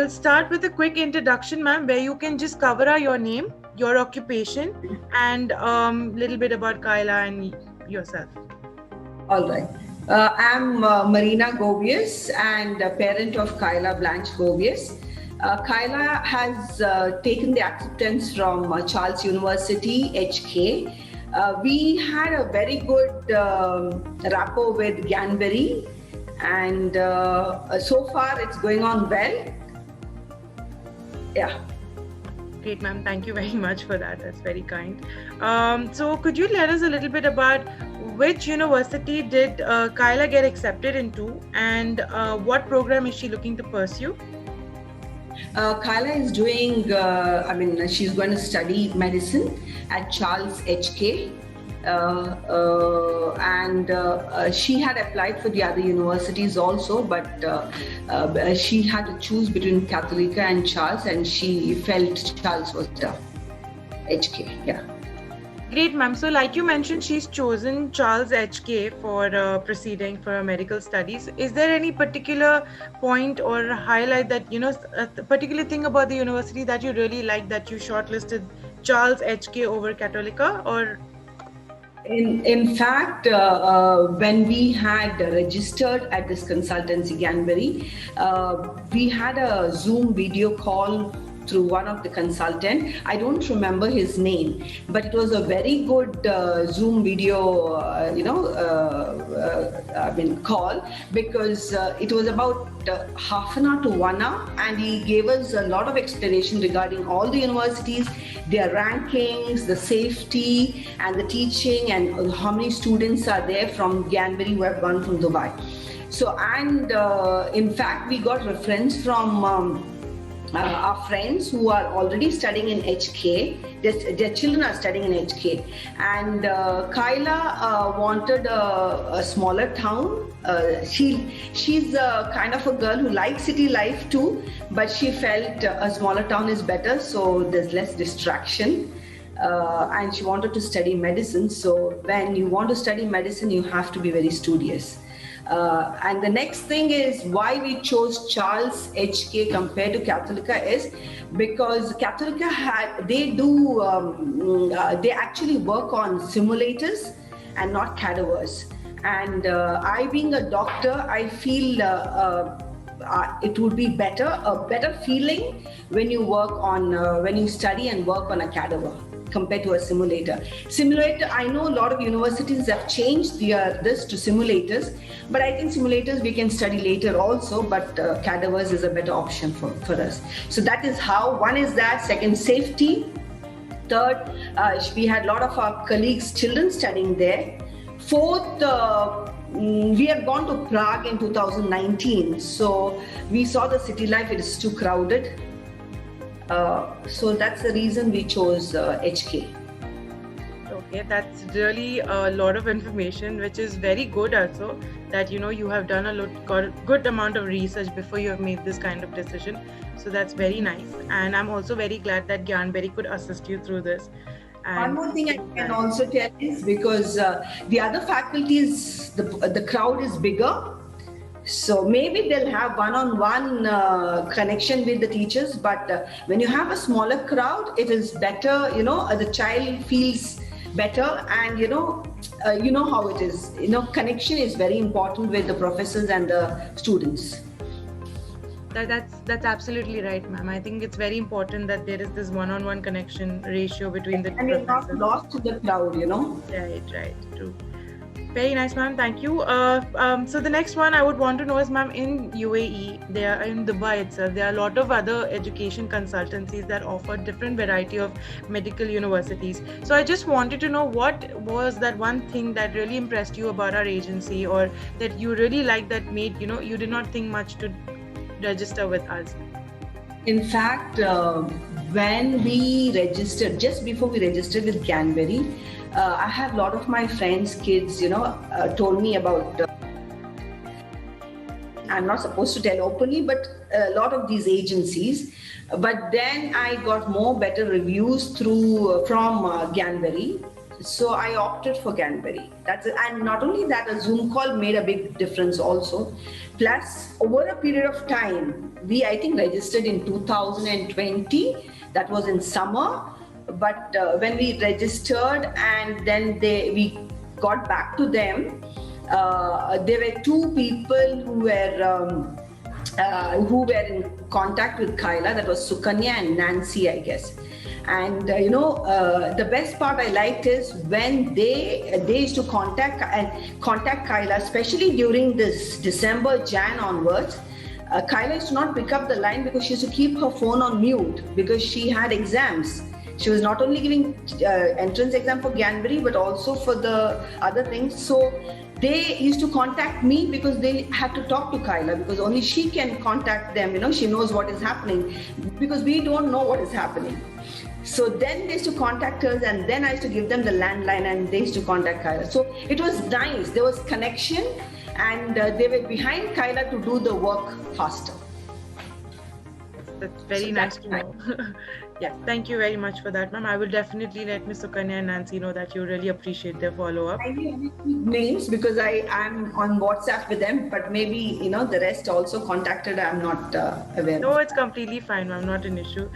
we'll start with a quick introduction, ma'am, where you can just cover your name, your occupation, and little bit about Kyla and yourself. All right. I'm Marina Govius and a parent of Kyla Blanche Govius. Kyla has taken the acceptance from Charles University, HK. We had a very good rapport with Ganberry, and so far it's going on well. Yeah. Great, ma'am. Thank you very much for that. That's very kind. So could you let us a little bit about which university did Kyla get accepted into, and what program is she looking to pursue? Kyla is doing, she's going to study medicine at Charles HK. And she had applied for the other universities also, but she had to choose between Catholica and Charles, and she felt Charles was the HK. Yeah. Great, ma'am. So like you mentioned, she's chosen Charles HK for proceeding for her medical studies. Is there any particular point or highlight that, a particular thing about the university that you really like, that you shortlisted Charles HK over Catholica? Or in fact, when we had registered at this consultancy, Ganberry, we had a Zoom video call through one of the consultant. I don't remember his name, but it was a very good Zoom video, call, because it was about half an hour to 1 hour, and he gave us a lot of explanation regarding all the universities, their rankings, the safety and the teaching, and how many students are there from Ganberry who have gone from Dubai. So, and in fact, we got reference from our friends who are already studying in HK. Their children are studying in HK, and Kyla wanted a smaller town. She's kind of a girl who likes city life too, but she felt a smaller town is better, so there's less distraction. And she wanted to study medicine. So when you want to study medicine, you have to be very studious. And the next thing is why we chose Charles HK compared to Catholica is because Catholica they actually work on simulators and not cadavers. And I, being a doctor, I feel it would be a better feeling when you work on when you study and work on a cadaver compared to a simulator. I know a lot of universities have changed this to simulators, but I think simulators we can study later also, but cadavers is a better option for us. So that is how, one is that, second, safety, third, we had a lot of our colleagues' children studying there, fourth, we have gone to Prague in 2019, so we saw the city life, it is too crowded. So that's the reason we chose HK. Okay, that's really a lot of information, which is very good also, that you have done got a good amount of research before you have made this kind of decision. So that's very nice, and I'm also very glad that Ganberry could assist you through this. And one more thing I can also tell is because the other faculties, the crowd is bigger. So maybe they'll have one-on-one connection with the teachers, but when you have a smaller crowd, it is better, the child feels better, and you know how it is. Connection is very important with the professors and the students. That's absolutely right, ma'am. I think it's very important that there is this one-on-one connection ratio between the and professors. And you're not lost to the crowd, Right, true. Very nice, ma'am. Thank you. So the next one I would want to know is, ma'am, in UAE, there in Dubai itself, there are a lot of other education consultancies that offer different variety of medical universities. So I just wanted to know, what was that one thing that really impressed you about our agency, or that you really liked, that made you did not think much to register with us? In fact, when we registered, just before we registered with Ganberry, I have a lot of my friends' kids, told me about. I'm not supposed to tell openly, but a lot of these agencies. But then I got better reviews from Ganberry. So I opted for Ganberry. And not only that, a Zoom call made a big difference also. Plus, over a period of time, we I think registered in 2020. That was in summer. But when we registered and then we got back to them, there were two people who were in contact with Kyla. That was Sukanya and Nancy, I guess. And the best part I liked is when they used to contact Kyla, especially during this December, Jan onwards. Kyla used to not pick up the line because she used to keep her phone on mute because she had exams. She was not only giving entrance exam for Ganberry, but also for the other things. So they used to contact me because they had to talk to Kyla, because only she can contact them. She knows what is happening, because we don't know what is happening. So then they used to contact us, and then I used to give them the landline and they used to contact Kyla. So it was nice. There was connection, and they were behind Kyla to do the work faster. That's very nice to know. Yes, thank you very much for that, ma'am. I will definitely let Ms. Sukanya and Nancy know that you really appreciate their follow-up. I need names because I am on WhatsApp with them, but maybe the rest also contacted. I'm not aware. No, it's completely fine, ma'am. Not an issue.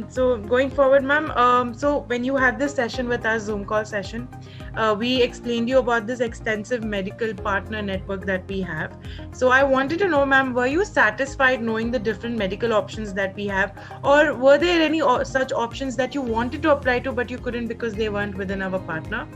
So going forward, ma'am. So when you had this session with us, Zoom call session, we explained you about this extensive medical partner network that we have. So I wanted to know, ma'am, were you satisfied knowing the different medical options that we have, or were there any such options that you wanted to apply to but you couldn't because they weren't within our partner?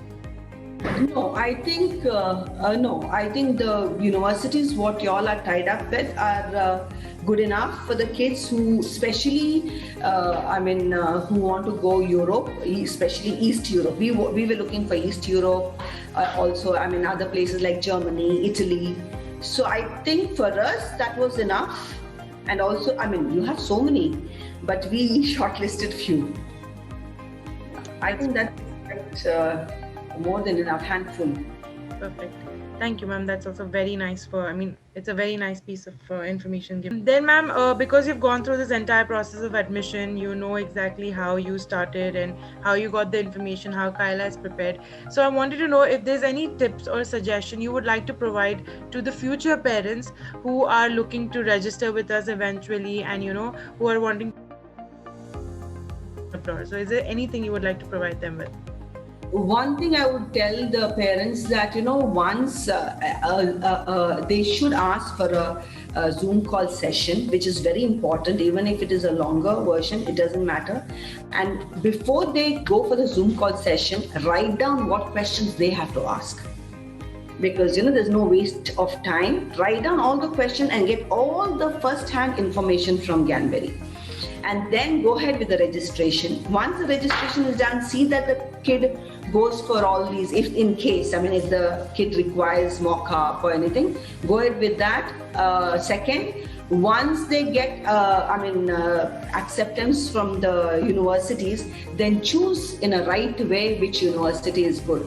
No, I think I think the universities what y'all are tied up with are good enough for the kids who, especially, who want to go Europe, especially East Europe. We were looking for East Europe, also. Other places like Germany, Italy. So I think for us that was enough. And also, you have so many, but we shortlisted few. I think that's more than enough, handful. Perfect. Thank you, ma'am. That's also very nice it's a very nice piece of information given. Then, ma'am, because you've gone through this entire process of admission, you know exactly how you started and how you got the information, how Kyla is prepared. So I wanted to know if there's any tips or suggestion you would like to provide to the future parents who are looking to register with us eventually and, who are wanting to. So is there anything you would like to provide them with? One thing I would tell the parents that, once they should ask for a Zoom call session, which is very important. Even if it is a longer version, it doesn't matter. And before they go for the Zoom call session, write down what questions they have to ask. Because, there's no waste of time. Write down all the questions and get all the first-hand information from Ganberry. And then go ahead with the registration. Once the registration is done, see that the kid goes for all these, if the kid requires mock-up or anything, go ahead with that. Second, once they get acceptance from the universities, then choose in a right way which university is good.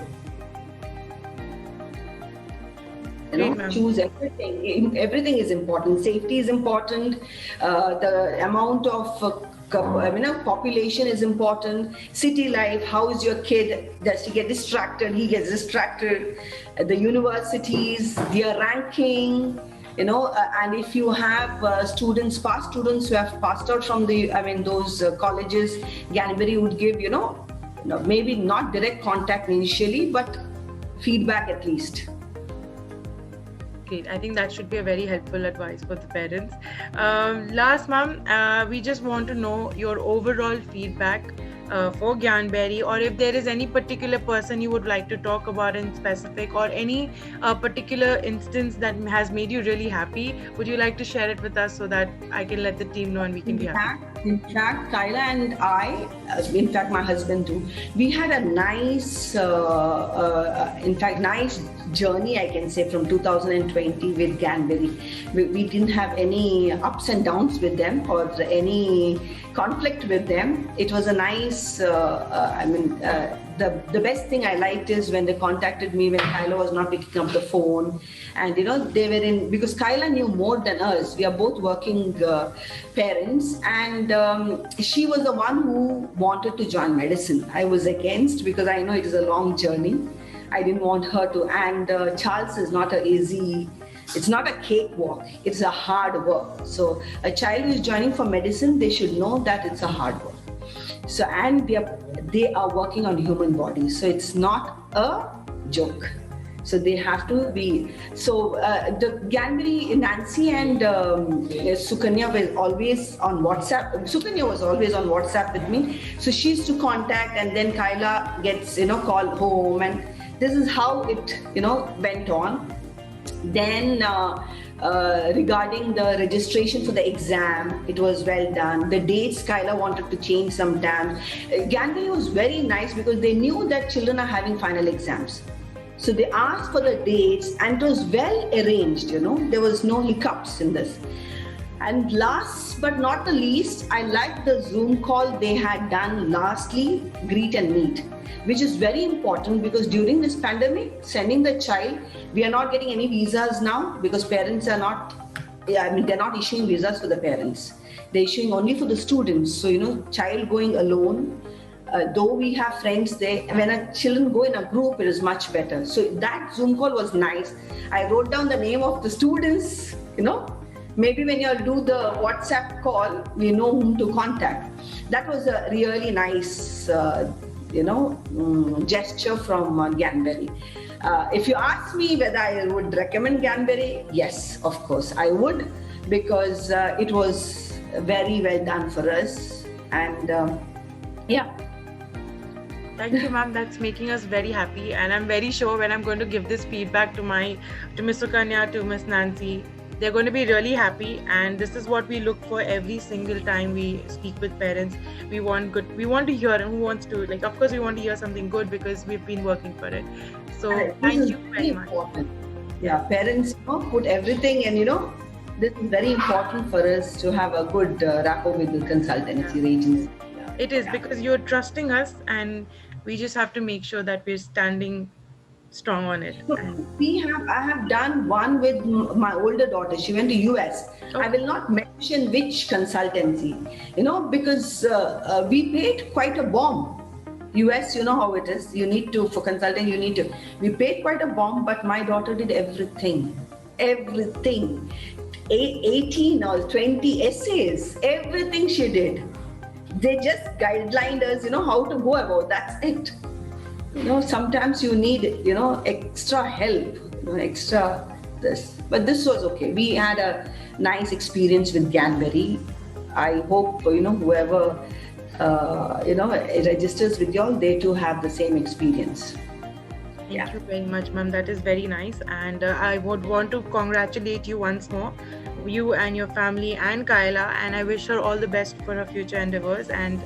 Choose everything. Everything is important. Safety is important. The amount of population is important. City life. How is your kid? Does he get distracted? He gets distracted. The universities, their ranking. And if you have past students who have passed out from those colleges, Ganberry would give maybe not direct contact initially, but feedback at least. Great. I think that should be a very helpful advice for the parents. Last, ma'am, we just want to know your overall feedback for Ganberry, or if there is any particular person you would like to talk about in specific, or any particular instance that has made you really happy. Would you like to share it with us so that I can let the team know and we can be happy? In fact, Kyla and I, in fact, my husband too, we had a nice, nice journey, I can say, from 2020 with Ganberry. We didn't have any ups and downs with them or any conflict with them. It was a nice, the best thing I liked is when they contacted me when Kyla was not picking up the phone, and they were in, because Kyla knew more than us. We are both working parents, and she was the one who wanted to join medicine. I was against because I know it is a long journey. I didn't want her to, and Charles is not a easy. It's not a cakewalk. It's a hard work. So a child who is joining for medicine, they should know that it's a hard work. So, and they are working on human bodies. So it's not a joke. So they have to be. So the Ganbari, Nancy and Sukanya were always on WhatsApp. Sukanya was always on WhatsApp with me. So she used to contact, and then Kyla gets called home, and this is how it went on. Then regarding the registration for the exam, it was well done. The dates Kyla wanted to change sometimes. Ganbari was very nice because they knew that children are having final exams. So they asked for the dates, and it was well arranged, There was no hiccups in this. And last but not the least, I liked the Zoom call they had done lastly, greet and meet, which is very important because during this pandemic, sending the child, we are not getting any visas now because parents are not, they're not issuing visas for the parents. They're issuing only for the students. So, child going alone, though we have friends there, when a children go in a group, it is much better. So that Zoom call was nice. I wrote down the name of the students, Maybe when you do the WhatsApp call, we know whom to contact. That was a really nice, gesture from Ganbari. If you ask me whether I would recommend Ganbari, yes, of course I would, because it was very well done for us. And yeah. Thank you, ma'am. That's making us very happy. And I'm very sure when I'm going to give this feedback to Miss Sukanya, to Miss Nancy, they're going to be really happy. And this is what we look for every single time we speak with parents. We want good. We want to hear, and who wants to, of course we want to hear something good because we've been working for it. So thank you very much. Yeah, parents put everything, and this is very important for us to have a good rapport with the consultancy agency. It is because you're trusting us, and we just have to make sure that we're standing strong on it. So I have done one with my older daughter. She went to US. Oh. I will not mention which consultancy, because we paid quite a bomb. US, you know how it is. For consulting, we paid quite a bomb, but my daughter did everything. 18 or 20 essays, everything she did. They just guidelined us, how to go about. That's it. Sometimes you need, extra help, extra this. But this was okay. We had a nice experience with Ganbari. I hope, whoever, registers with y'all, they too have the same experience. Thank you very much, ma'am. That is very nice. And I would want to congratulate you once more, you and your family and Kyla, and I wish her all the best for her future endeavors. And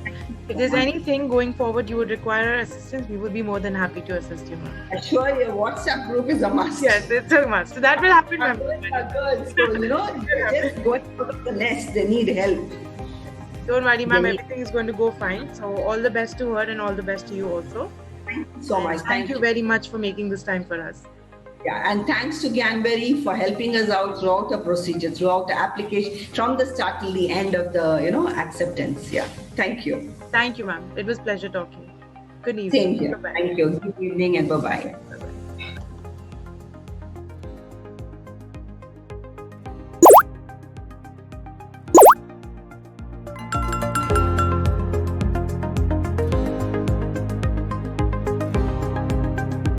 if there's anything going forward you would require our assistance, we would be more than happy to assist you, ma'am. Sure, your WhatsApp group is a must. Yes, it's a must. So that will happen, ma'am. Girls, so, they're just going out of the nest. They need help. Don't worry, ma'am. Everything is going to go fine. So all the best to her and all the best to you also. Thank you so much. Thank you very much for making this time for us. Yeah, and thanks to Ganbari for helping us out throughout the procedure, throughout the application, from the start till the end of the, acceptance. Yeah, thank you. Thank you, ma'am. It was a pleasure talking. Good evening. Same here. Bye-bye. Thank you. Good evening and bye-bye.